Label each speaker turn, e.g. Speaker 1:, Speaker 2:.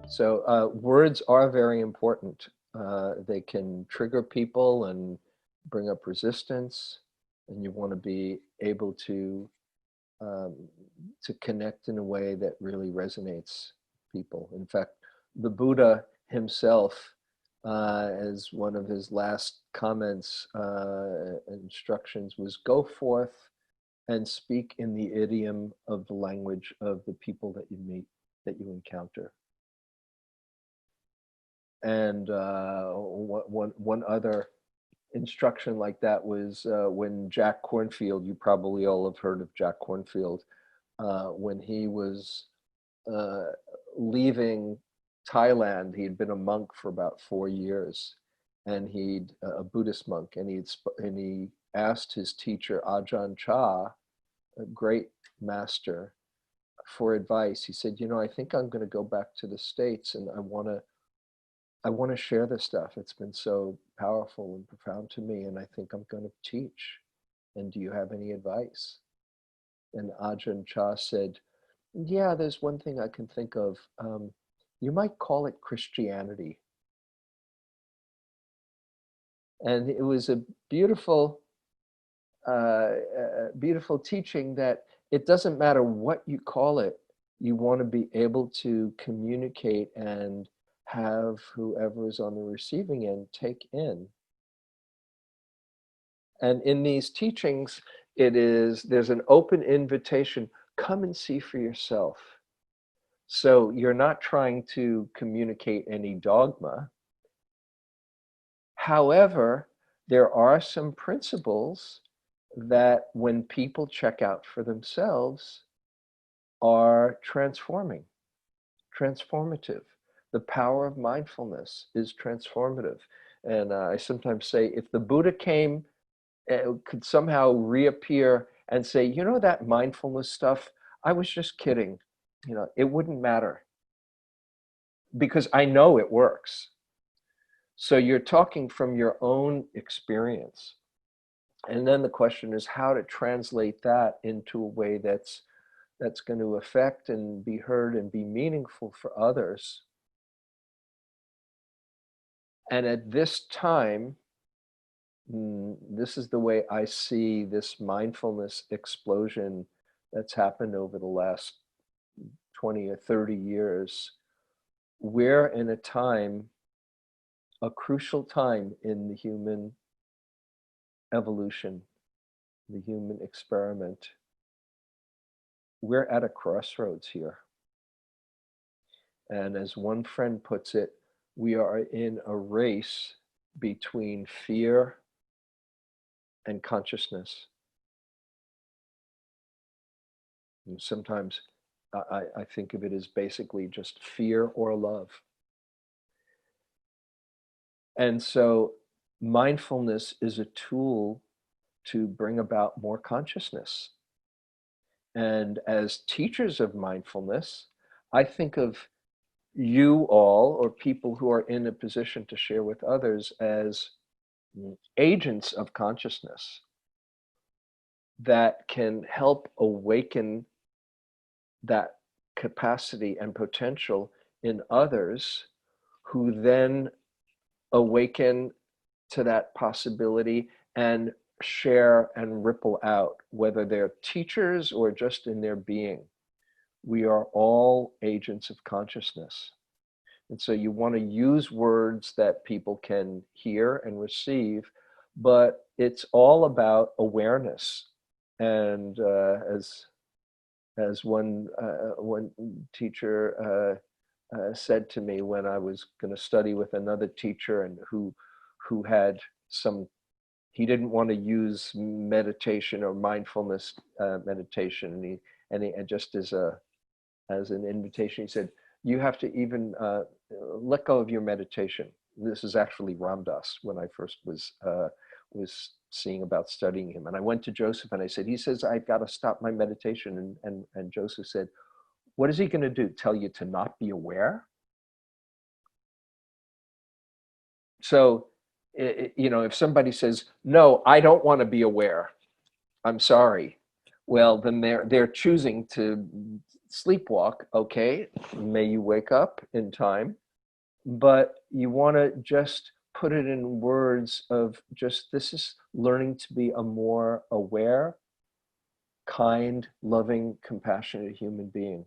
Speaker 1: So words are very important. They can trigger people and bring up resistance, and you want to be able um, to connect in a way that really resonates people. In fact, the Buddha himself, as one of his last comments, instructions was, go forth and speak in the idiom of the language of the people that you meet, that you encounter. And one other instruction like that was when Jack Kornfield, you probably all have heard of Jack Kornfield, when he was uh, leaving Thailand. He had been a monk for about 4 years, and he'd a Buddhist monk, and he asked his teacher Ajahn Chah, a great master, for advice. He said, I think I'm going to go back to the States, and I want to share this stuff. It's been so powerful and profound to me, and I think I'm going to teach. And do you have any advice? And Ajahn Chah said, yeah, there's one thing I can think of. You might call it Christianity. And it was a beautiful, beautiful teaching that it doesn't matter what you call it. You want to be able to communicate and have whoever is on the receiving end take in. And in these teachings, there's an open invitation, come and see for yourself. So you're not trying to communicate any dogma. However, there are some principles that when people check out for themselves are transformative. The power of mindfulness is transformative. And I sometimes say, if the Buddha came, could somehow reappear and say, that mindfulness stuff, I was just kidding. It wouldn't matter because I know it works. So you're talking from your own experience. And then the question is how to translate that into a way that's going to affect and be heard and be meaningful for others. And at this time, this is the way I see this mindfulness explosion that's happened over the last 20 or 30 years. We're in a time, a crucial time in the human evolution, the human experiment. We're at a crossroads here. And as one friend puts it, we are in a race between fear and consciousness. And sometimes I think of it as basically just fear or love. And so mindfulness is a tool to bring about more consciousness. And as teachers of mindfulness, I think of you all, or people who are in a position to share with others, as agents of consciousness that can help awaken that capacity and potential in others, who then awaken to that possibility and share and ripple out, whether they're teachers or just in their being. We are all agents of consciousness. And so you want to use words that people can hear and receive, but it's all about awareness. And as one teacher said to me when I was going to study with another teacher, and who had he didn't want to use meditation or mindfulness meditation, and he just as an invitation, he said, you have to even let go of your meditation. This is actually Ram Dass when I first was seeing about studying him. And I went to Joseph and I said, he says, I've got to stop my meditation. And Joseph said, what is he going to do? Tell you to not be aware? So, if somebody says, no, I don't want to be aware, I'm sorry. Well, then they're choosing to sleepwalk, okay, may you wake up in time, but you want to just put it in words of just this is learning to be a more aware, kind, loving, compassionate human being.